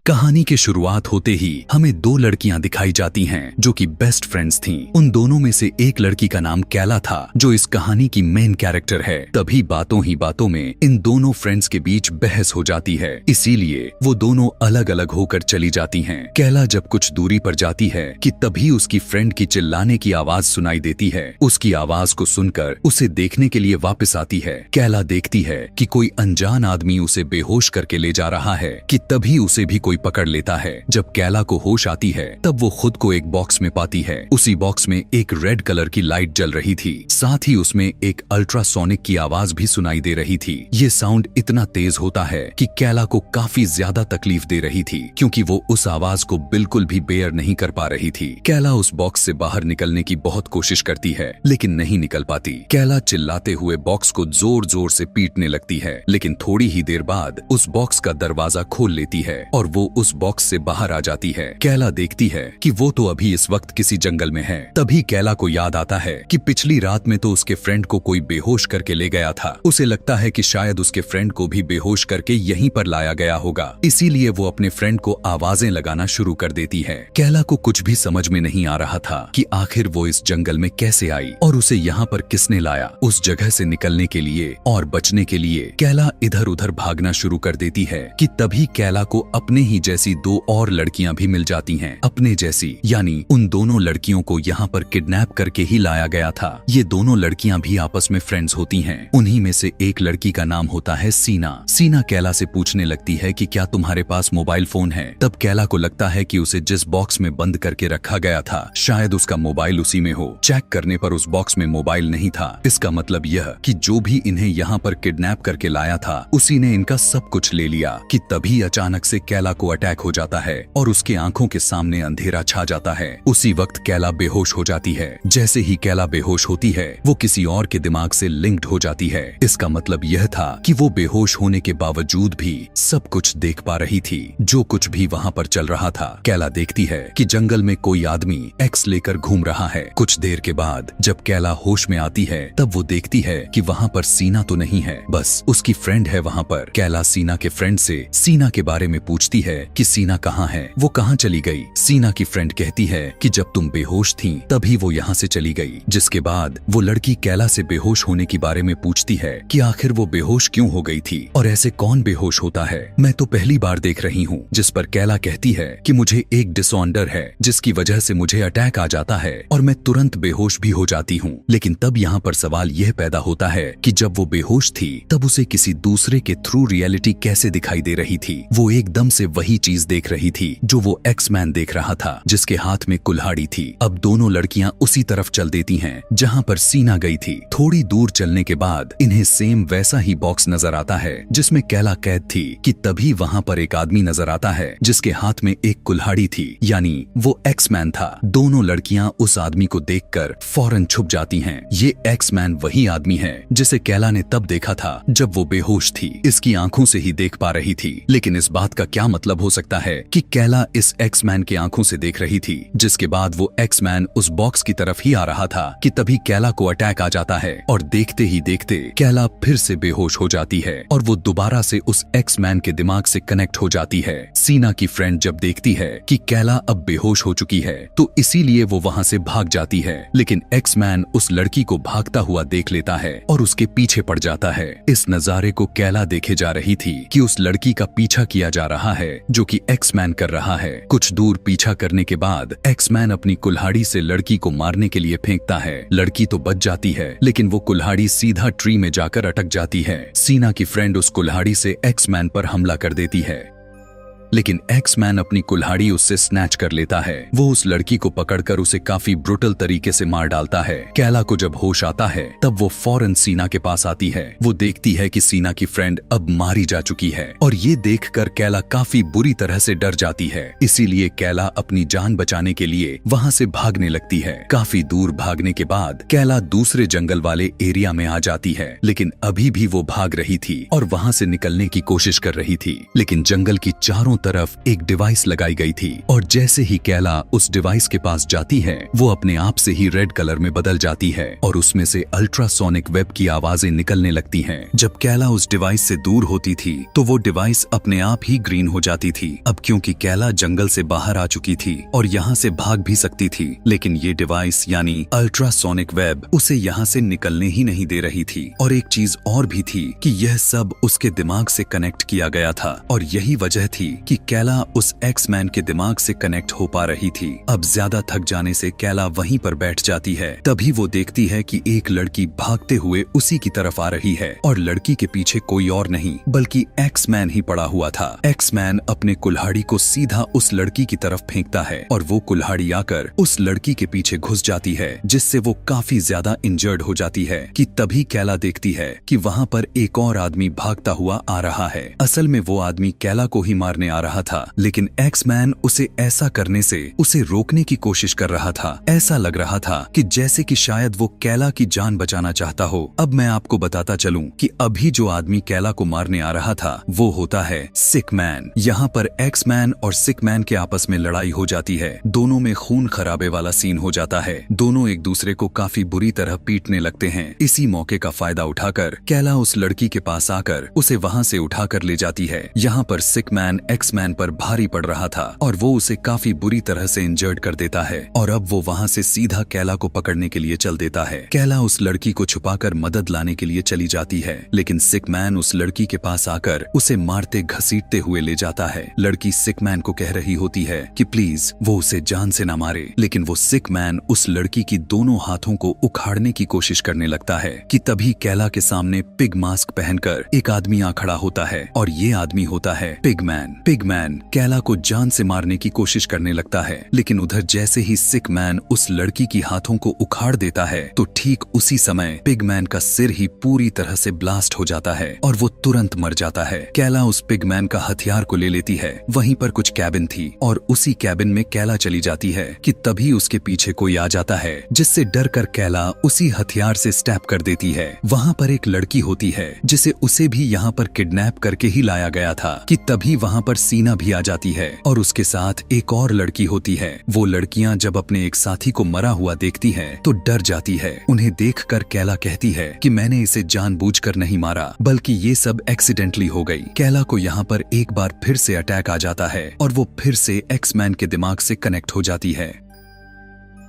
कहानी की शुरुआत होते ही हमें दो लड़कियां दिखाई जाती हैं जो कि बेस्ट फ्रेंड्स थीं। उन दोनों में से एक लड़की का नाम कैला था जो इस कहानी की मेन कैरेक्टर है। तभी बातों ही बातों में इन दोनों फ्रेंड्स के बीच बहस हो जाती है, इसीलिए वो दोनों अलग अलग होकर चली जाती हैं। कैला जब कुछ दूरी पर जाती है कि तभी उसकी फ्रेंड की चिल्लाने की आवाज सुनाई देती है। उसकी आवाज को सुनकर उसे देखने के लिए वापस आती है। कैला देखती है कि कोई अनजान आदमी उसे बेहोश करके ले जा रहा है कि तभी उसे भी कोई पकड़ लेता है। जब कैला को होश आती है तब वो खुद को एक बॉक्स में पाती है। उसी बॉक्स में एक रेड कलर की लाइट जल रही थी, साथ ही उसमें एक अल्ट्रासोनिक की आवाज भी सुनाई दे रही थी। ये साउंड इतना तेज होता है कि कैला को काफी ज्यादा तकलीफ दे रही थी, क्योंकि वो उस आवाज को बिल्कुल भी बेयर नहीं कर पा रही थी। कैला उस बॉक्स से बाहर निकलने की बहुत कोशिश करती है, लेकिन नहीं निकल पाती। कैला चिल्लाते हुए बॉक्स को जोर जोर से पीटने लगती है, लेकिन थोड़ी ही देर बाद उस बॉक्स का दरवाजा खोल लेती है और वो उस बॉक्स से बाहर आ जाती है। कैला देखती है कि वो तो अभी इस वक्त किसी जंगल में है। तभी कैला को याद आता है कि पिछली रात में तो उसके फ्रेंड को कोई बेहोश करके ले गया था। उसे लगता है कि शायद उसके फ्रेंड को भी बेहोश करके यहीं पर लाया गया होगा, इसीलिए वो अपने फ्रेंड को आवाजें लगाना शुरू कर देती है। कैला को कुछ भी समझ में नहीं आ रहा था कि आखिर वो इस जंगल में कैसे आई और उसे यहाँ पर किसने लाया। उस जगह से निकलने के लिए और बचने के लिए कैला इधर उधर भागना शुरू कर देती है कि तभी कैला को अपने ही जैसी दो और लड़कियां भी मिल जाती हैं। अपने जैसी यानी उन दोनों लड़कियों को यहाँ पर किडनैप करके ही लाया गया था। ये दोनों लड़कियां भी आपस में फ्रेंड्स होती हैं। उन्हीं में से एक लड़की का नाम होता है सीना। सीना कैला से पूछने लगती है कि क्या तुम्हारे पास मोबाइल फोन है। तब कैला को लगता है कि उसे जिस बॉक्स में बंद करके रखा गया था शायद उसका मोबाइल उसी में हो। चेक करने पर उस बॉक्स में मोबाइल नहीं था। इसका मतलब यह कि जो भी इन्हें यहाँ पर किडनैप करके लाया था उसी ने इनका सब कुछ ले लिया। कि तभी अचानक से कैला को अटैक हो जाता है और उसके आंखों के सामने अंधेरा छा जाता है। उसी वक्त कैला बेहोश हो जाती है। जैसे ही कैला बेहोश होती है वो किसी और के दिमाग से लिंक्ड हो जाती है। इसका मतलब यह था कि वो बेहोश होने के बावजूद भी सब कुछ देख पा रही थी, जो कुछ भी वहाँ पर चल रहा था। कैला देखती है कि जंगल में कोई आदमी एक्स लेकर घूम रहा है। कुछ देर के बाद जब कैला होश में आती है तब वो देखती है कि वहाँ पर सीना तो नहीं है, बस उसकी फ्रेंड है वहाँ पर। कैला सीना के फ्रेंड से सीना के बारे में पूछती है कि सीना कहाँ है, वो कहाँ चली गई। सीना की फ्रेंड कहती है कि जब तुम बेहोश थी तभी वो यहाँ से चली गई। जिसके बाद वो लड़की कैला से बेहोश होने के बारे में पूछती है कि आखिर वो बेहोश क्यों हो गई थी और ऐसे कौन बेहोश होता है, मैं तो पहली बार देख रही हूँ। जिस पर कैला कहती है कि मुझे एक डिसऑर्डर है जिसकी वजह से मुझे अटैक आ जाता है और मैं तुरंत बेहोश भी हो जाती हूँ। लेकिन तब यहाँ पर सवाल यह पैदा होता है कि जब वो बेहोश थी तब उसे किसी दूसरे के थ्रू रियलिटी कैसे दिखाई दे रही थी। वो एकदम से वही चीज देख रही थी जो वो एक्समैन देख रहा था, जिसके हाथ में कुल्हाड़ी थी। अब दोनों लड़कियां उसी तरफ चल देती हैं जहां पर सीना गई थी। थोड़ी दूर चलने के बाद इन्हें सेम वैसा ही बॉक्स नजर आता है जिसमें कैला कैद थी। कि तभी वहां पर एक आदमी नजर आता है जिसके हाथ में एक कुल्हाड़ी थी, यानी वो एक्समैन था। दोनों लड़कियां उस आदमी को देखकर फौरन छुप जाती हैं। ये एक्समैन वही आदमी है जिसे कैला ने तब देखा था जब वो बेहोश थी। इसकी आंखों से ही देख पा रही थी, लेकिन इस बात का क्या मतलब हो सकता है कि कैला इस एक्समैन के आंखों से देख रही थी। जिसके बाद वो एक्समैन उस बॉक्स की तरफ ही आ रहा था कि तभी कैला को अटैक आ जाता है और देखते ही देखते कैला फिर से बेहोश हो जाती है और वो दोबारा से उस एक्समैन के दिमाग से कनेक्ट हो जाती है। सीना की फ्रेंड जब देखती है कि कैला अब बेहोश हो चुकी है तो इसीलिए वो वहाँ से भाग जाती है, लेकिन एक्समैन उस लड़की को भागता हुआ देख लेता है और उसके पीछे पड़ जाता है। इस नजारे को कैला देखे जा रही थी कि उस लड़की का पीछा किया जा रहा है जो कि एक्समैन कर रहा है। कुछ दूर पीछा करने के बाद एक्समैन अपनी कुल्हाड़ी से लड़की को मारने के लिए फेंकता है। लड़की तो बच जाती है, लेकिन वो कुल्हाड़ी सीधा ट्री में जाकर अटक जाती है। सीना की फ्रेंड उस कुल्हाड़ी से एक्समैन पर हमला कर देती है, लेकिन एक्समैन अपनी कुल्हाड़ी उससे स्नैच कर लेता है। वो उस लड़की को पकड़कर उसे काफी ब्रुटल तरीके से मार डालता है। कैला को जब होश आता है तब वो फौरन सीना के पास आती है। वो देखती है कि सीना की फ्रेंड अब मारी जा चुकी है और ये देखकर कैला काफी बुरी तरह से डर जाती है। इसीलिए कैला अपनी जान बचाने के लिए वहाँ से भागने लगती है। काफी दूर भागने के बाद कैला दूसरे जंगल वाले एरिया में आ जाती है, लेकिन अभी भी वो भाग रही थी और वहाँ से निकलने की कोशिश कर रही थी। लेकिन जंगल की चारों तरफ एक डिवाइस लगाई गई थी और जैसे ही कैला उस डिवाइस के पास जाती है वो अपने आप से ही रेड कलर में बदल जाती है और उसमें से अल्ट्रासोनिक वेब की आवाजें निकलने लगती हैं। जब कैला उस डिवाइस से दूर होती थी तो वो डिवाइस अपने आप ही ग्रीन हो जाती थी। अब क्योंकि कैला जंगल से बाहर आ चुकी थी और यहाँ से भाग भी सकती थी, लेकिन ये डिवाइस यानी अल्ट्रासोनिक वेब उसे यहाँ से निकलने ही नहीं दे रही थी। और एक चीज और भी थी कि यह सब उसके दिमाग से कनेक्ट किया गया था और यही वजह थी कि कैला उस एक्स-मैन के दिमाग से कनेक्ट हो पा रही थी। अब ज्यादा थक जाने से कैला वहीं पर बैठ जाती है। तभी वो देखती है कि एक लड़की भागते हुए उसी की तरफ आ रही है और लड़की के पीछे कोई और नहीं बल्कि एक्स-मैन ही पड़ा हुआ था। एक्स-मैन अपने कुल्हाड़ी को सीधा उस लड़की की तरफ फेंकता है और वो कुल्हाड़ी आकर उस लड़की के पीछे घुस जाती है, जिससे वो काफी ज्यादा इंजर्ड हो जाती है। कि तभी कैला देखती है कि वहाँ पर एक और आदमी भागता हुआ आ रहा है। असल में वो आदमी कैला को ही मारने आ रहा था, लेकिन एक्स-मैन उसे ऐसा करने से उसे रोकने की कोशिश कर रहा था। ऐसा लग रहा था कि जैसे कि शायद वो कैला की जान बचाना चाहता हो। अब मैं आपको बताता चलूं कि अभी जो आदमी कैला को मारने आ रहा था वो होता है सिक मैन। यहाँ पर एक्स-मैन और सिक मैन के आपस में लड़ाई हो जाती है। दोनों में खून खराबे वाला सीन हो जाता है। दोनों एक दूसरे को काफी बुरी तरह पीटने लगते हैं। इसी मौके का फायदा उठाकर कैला उस लड़की के पास आकर उसे वहाँ से उठाकर ले जाती है। यहाँ पर सिक मैन एक्स-मैन पर भारी पड़ रहा था और वो उसे काफी बुरी तरह से इंजर्ड कर देता है और अब वो वहाँ से सीधा कैला को पकड़ने के लिए चल देता है। कैला उस लड़की को छुपाकर मदद लाने के लिए चली जाती है, लेकिन सिक मैन उस लड़की के पास आकर उसे मारते घसीटते हुए ले जाता है। लड़की सिक मैन को कह रही होती है कि प्लीज वो उसे जान से ना मारे, लेकिन वो सिक मैन उस लड़की की दोनों हाथों को उखाड़ने की कोशिश करने लगता है। कि तभी कैला के सामने पिग मास्क पहनकर एक आदमी आ खड़ा होता है और ये आदमी होता है पिगमैन। पिगमैन कैला को जान से मारने की कोशिश करने लगता है, लेकिन उधर जैसे ही सिक मैन उस लड़की की हाथों को उखाड़ देता है तो ठीक उसी समय पिगमैन का सिर ही पूरी तरह से ब्लास्ट हो जाता है और वो तुरंत मर जाता है। कैला उस पिगमैन का हथियार को ले लेती है। वहीं पर कुछ कैबिन थी और उसी कैबिन में कैला चली जाती है कि तभी उसके पीछे कोई आ जाता है, जिससे डर कर कैला उसी हथियार से स्टैप कर देती है। वहाँ पर एक लड़की होती है जिसे उसे भी यहाँ पर किडनैप करके ही लाया गया था। कि तभी वहाँ पर सीना भी आ जाती है और उसके साथ एक और लड़की होती है। वो लड़कियां जब अपने एक साथी को मरा हुआ देखती हैं तो डर जाती है। उन्हें देखकर कैला कहती है कि मैंने इसे जानबूझकर नहीं मारा, बल्कि ये सब एक्सीडेंटली हो गई। कैला को यहाँ पर एक बार फिर से अटैक आ जाता है और वो फिर से एक्स-मैन के दिमाग से कनेक्ट हो जाती है।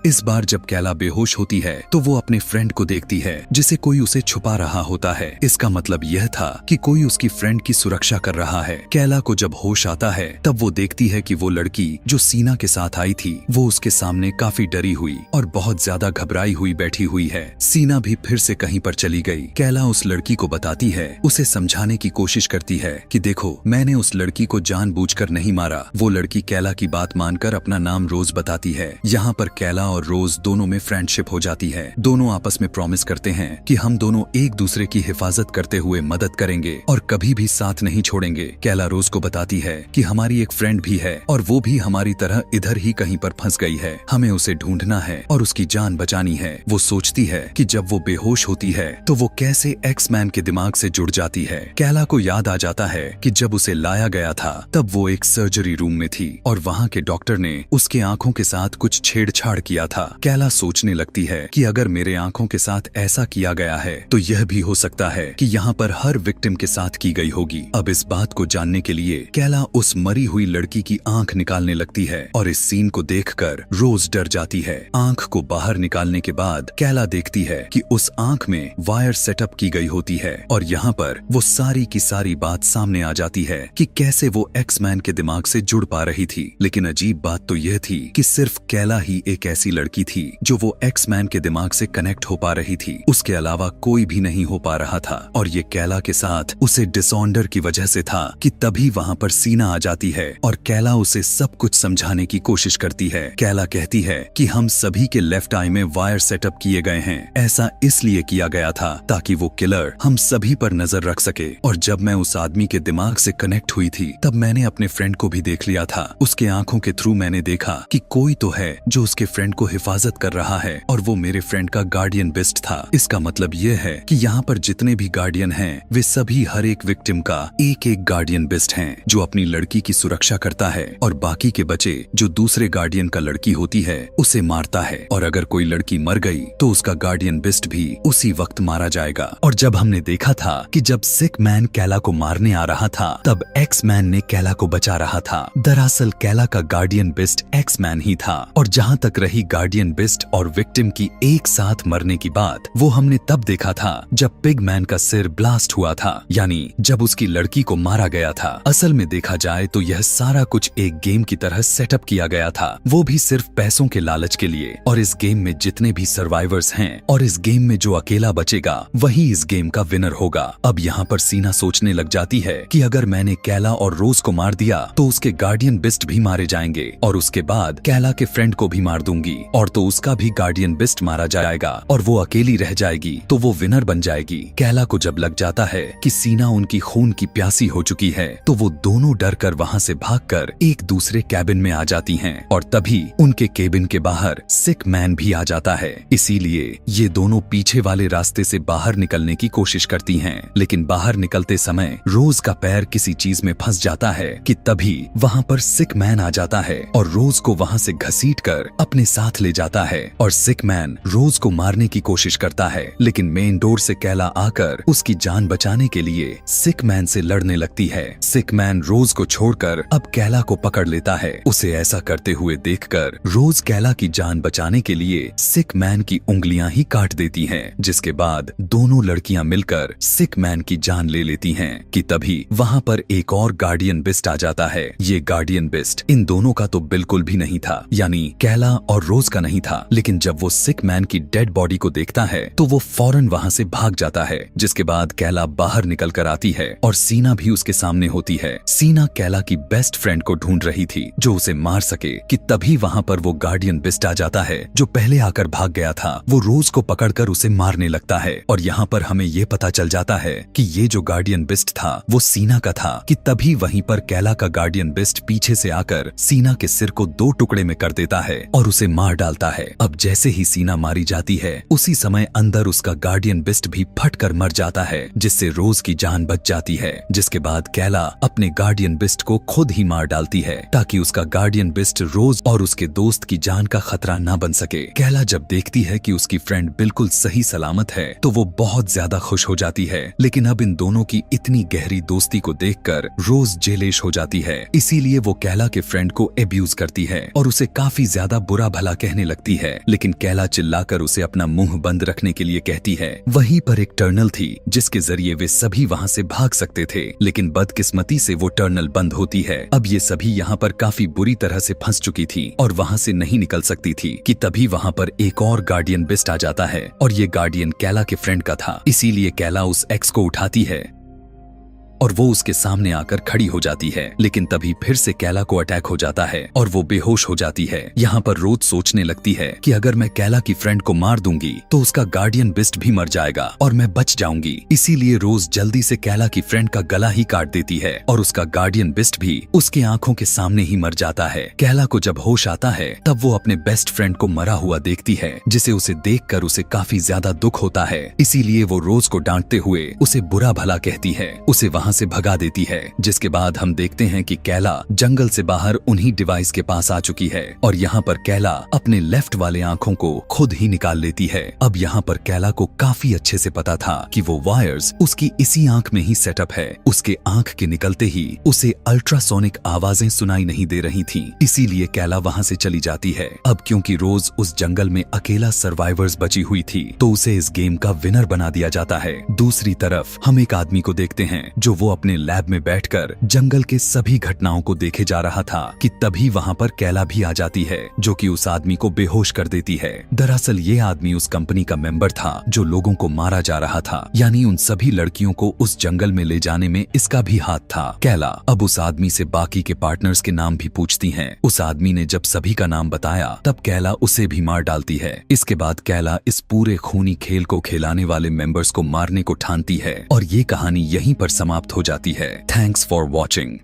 इस बार जब कैला बेहोश होती है तो वो अपने फ्रेंड को देखती है जिसे कोई उसे छुपा रहा होता है। इसका मतलब यह था कि कोई उसकी फ्रेंड की सुरक्षा कर रहा है। कैला को जब होश आता है तब वो देखती है कि वो लड़की जो सीना के साथ आई थी वो उसके सामने काफी डरी हुई और बहुत ज्यादा घबराई हुई बैठी हुई है। सीना भी फिर से कहीं पर चली गई। कैला उस लड़की को बताती है, उसे समझाने की कोशिश करती है कि देखो मैंने उस लड़की को जानबूझकर नहीं मारा। वो लड़की कैला की बात मानकर अपना नाम रोज बताती है। यहाँ पर कैला और रोज दोनों में फ्रेंडशिप हो जाती है। दोनों आपस में प्रॉमिस करते हैं कि हम दोनों एक दूसरे की हिफाजत करते हुए मदद करेंगे और कभी भी साथ नहीं छोड़ेंगे। कैला रोज को बताती है कि हमारी एक फ्रेंड भी है और वो भी हमारी तरह इधर ही कहीं पर फंस गई है। हमें उसे ढूंढना है और उसकी जान बचानी है। वो सोचती है कि जब वो बेहोश होती है तो वो कैसे एक्स-मैन के दिमाग से जुड़ जाती है। कैला को याद आ जाता है कि जब उसे लाया गया था तब वो एक सर्जरी रूम में थी और वहाँ के डॉक्टर ने उसके आंखों के साथ कुछ छेड़छाड़ किया था। कैला सोचने लगती है कि अगर मेरे आंखों के साथ ऐसा किया गया है तो यह भी हो सकता है कि यहाँ पर हर विक्टिम के साथ की गई होगी। अब इस बात को जानने के लिए कैला उस मरी हुई लड़की की आंख निकालने लगती है और इस सीन को देखकर रोज डर जाती है। आंख को बाहर निकालने के बाद कैला देखती है कि उस आंख में वायर सेटअप की गई होती है और यहाँ पर वो सारी की सारी बात सामने आ जाती है कि कैसे वो एक्स-मैन के दिमाग से जुड़ पा रही थी। लेकिन अजीब बात तो यह थी कि सिर्फ कैला ही एक ऐसी लड़की थी जो वो एक्स-मैन के दिमाग से कनेक्ट हो पा रही थी। उसके अलावा कोई भी नहीं हो पा रहा था और ये कैला के साथ उसे डिसऑर्डर की वजह से था। कि तभी वहाँ पर सीना आ जाती है और कैला उसे सब कुछ समझाने की कोशिश करती है। कैला कहती है कि हम सभी के लेफ्ट आई में वायर सेटअप किए गए हैं। ऐसा इसलिए किया गया था ताकि वो किलर हम सभी पर नजर रख सके। और जब मैं उस आदमी के दिमाग से कनेक्ट हुई थी तब मैंने अपने फ्रेंड को भी देख लिया था। उसके आंखों के थ्रू मैंने देखा कि कोई तो है जो उसके फ्रेंड उनको हिफाजत कर रहा है और वो मेरे फ्रेंड का गार्डियन बेस्ट था। इसका मतलब ये है कि यहाँ पर जितने भी गार्डियन हैं वे सभी हर एक विक्टिम का एक एक गार्डियन बेस्ट हैं, जो अपनी लड़की की सुरक्षा करता है और बाकी के बचे जो दूसरे गार्डियन का लड़की होती है उसे मारता है। और अगर कोई लड़की मर गई तो उसका गार्डियन बेस्ट भी उसी वक्त मारा जाएगा। और जब हमने देखा था कि जब सिक मैन कैला को मारने आ रहा था तब एक्स मैन ने कैला को बचा रहा था। दरअसल कैला का गार्डियन बेस्ट एक्स मैन ही था। और जहाँ तक रही गार्डियन बेस्ट और विक्टिम की एक साथ मरने की बात, वो हमने तब देखा था जब पिग मैन का सिर ब्लास्ट हुआ था, यानी जब उसकी लड़की को मारा गया था। असल में देखा जाए तो यह सारा कुछ एक गेम की तरह सेटअप किया गया था, वो भी सिर्फ पैसों के लालच के लिए। और इस गेम में जितने भी सर्वाइवर्स हैं और इस गेम में जो अकेला बचेगा वही इस गेम का विनर होगा। अब यहाँ पर सीना सोचने लग जाती है कि अगर मैंने कैला और रोज को मार दिया तो उसके गार्डियन बेस्ट भी मारे जाएंगे और उसके बाद कैला के फ्रेंड को भी मार दूंगी और तो उसका भी गार्डियन बेस्ट मारा जाएगा और वो अकेली रह जाएगी तो वो विनर बन जाएगी। कैला को जब लग जाता है कि सीना उनकी खून की प्यासी हो चुकी है तो वो दोनों डर कर वहाँ से भागकर एक दूसरे कैबिन में आ जाती हैं और तभी उनके केबिन के बाहर सिक मैन भी आ जाता है। इसीलिए ये दोनों पीछे वाले रास्ते से बाहर निकलने की कोशिश करती हैं, लेकिन बाहर निकलते समय रोज का पैर किसी चीज में फंस जाता है कि तभी वहाँ पर सिक मैन आ जाता है और रोज को वहाँ से घसीट कर अपने साथ ले जाता है। और सिक मैन रोज को मारने की कोशिश करता है, लेकिन मेन डोर से कैला आकर उसकी जान बचाने के लिए सिक मैन से लड़ने लगती है। सिक मैन रोज को छोड़कर अब कैला को पकड़ लेता है। उसे ऐसा करते हुए देखकर रोज कैला की जान बचाने के लिए सिक मैन की उंगलियां ही काट देती हैं, जिसके बाद दोनों लड़कियां मिलकर सिक मैन की जान ले लेती हैं कि तभी वहां पर एक और गार्डियन बेस्ट आ जाता है। ये गार्डियन बेस्ट इन दोनों का तो बिल्कुल भी नहीं था, यानी कैला और रोज का नहीं था। लेकिन जब वो सिक मैन की डेड बॉडी को देखता है तो वो फौरन वहां से भाग जाता है, जिसके बाद कैला बाहर निकल कर आती है और सीना भी उसके सामने होती है। सीना कैला की बेस्ट फ्रेंड को ढूंढ रही थी जो उसे मार सके कि तभी वहां पर वो गार्डियन बेस्ट आ जाता है जो पहले आकर भाग गया था। वो रोज को पकड़कर उसे मारने लगता है और यहाँ पर हमें ये पता चल जाता है कि ये जो गार्डियन बेस्ट था वो सीना का था कि तभी वहीं पर कैला का गार्डियन बेस्ट पीछे से आकर सीना के सिर को दो टुकड़े में कर देता है और उसे मार डालता है। अब जैसे ही सीना मारी जाती है उसी समय अंदर उसका गार्डियन बेस्ट भी फट कर मर जाता है, जिससे रोज की जान बच जाती है। जिसके बाद कैला अपने गार्डियन बेस्ट को खुद ही मार डालती है ताकि उसका गार्डियन बेस्ट रोज और उसके दोस्त की जान का खतरा न बन सके। कैला जब देखती है कि उसकी फ्रेंड बिल्कुल सही सलामत है तो वो बहुत ज्यादा खुश हो जाती है, लेकिन अब इन दोनों की इतनी गहरी दोस्ती को देखकर रोज जेलेश हो जाती है। इसीलिए वो कैला के फ्रेंड को एब्यूज करती है और उसे काफी ज्यादा बुरा भला कहने लगती है, लेकिन कैला चिल्लाकर उसे अपना मुंह बंद रखने के लिए कहती है। वहीं पर एक टर्नल थी जिसके जरिए वे सभी वहाँ से भाग सकते थे, लेकिन बदकिस्मती से वो टर्नल बंद होती है। अब ये सभी यहाँ पर काफी बुरी तरह से फंस चुकी थी और वहाँ से नहीं निकल सकती थी कि तभी वहाँ पर एक और गार्डियन बेस्ट आ जाता है और ये गार्डियन कैला के फ्रेंड का था। इसीलिए कैला उस एक्स को उठाती है और वो उसके सामने आकर खड़ी हो जाती है, लेकिन तभी फिर से कैला को अटैक हो जाता है और वो बेहोश हो जाती है। यहाँ पर रोज सोचने लगती है कि अगर मैं कैला की फ्रेंड को मार दूंगी तो उसका गार्डियन बेस्ट भी मर जाएगा और मैं बच जाऊंगी। इसीलिए रोज जल्दी से कैला की फ्रेंड का गला ही काट देती है और उसका गार्डियन बेस्ट भी उसके आंखों के सामने ही मर जाता है। कैला को जब होश आता है तब वो अपने बेस्ट फ्रेंड को मरा हुआ देखती है, जिसे उसे देखकर उसे काफी ज्यादा दुख होता है। इसीलिए वो रोज को डांटते हुए उसे बुरा भला कहती है, उसे वहाँ से भगा देती है। जिसके बाद हम देखते हैं कि कैला जंगल से बाहर उन्हीं डिवाइस के पास आ चुकी है और यहाँ पर कैला अपने लेफ्ट वाले आंखों को खुद ही निकाल लेती है। अब यहाँ पर कैला को काफी अच्छे से पता था कि वो वायर्स उसकी इसी आंख में ही सेटअप है। उसके आंख के निकलते ही उसे अल्ट्रासोनिक आवाजें सुनाई नहीं दे रही थी, इसीलिए कैला वहाँ से चली जाती है। अब क्योंकि रोज उस जंगल में अकेला सर्वाइवर्स बची हुई थी तो उसे इस गेम का विनर बना दिया जाता है। दूसरी तरफ हम एक आदमी को देखते हैं जो वो अपने लैब में बैठकर जंगल के सभी घटनाओं को देखे जा रहा था कि तभी वहाँ पर कैला भी आ जाती है जो कि उस आदमी को बेहोश कर देती है। दरअसल ये आदमी उस कंपनी का मेंबर था जो लोगों को मारा जा रहा था, यानी उन सभी लड़कियों को उस जंगल में ले जाने में इसका भी हाथ था। कैला अब उस आदमी से बाकी के पार्टनर्स के नाम भी पूछती है। उस आदमी ने जब सभी का नाम बताया तब कैला उसे भी मार डालती है। इसके बाद कैला इस पूरे खूनी खेल को खिलाने वाले मेंबर्स को मारने को ठानती है और ये कहानी यहीं पर समाप्त हो जाती है। Thanks for watching.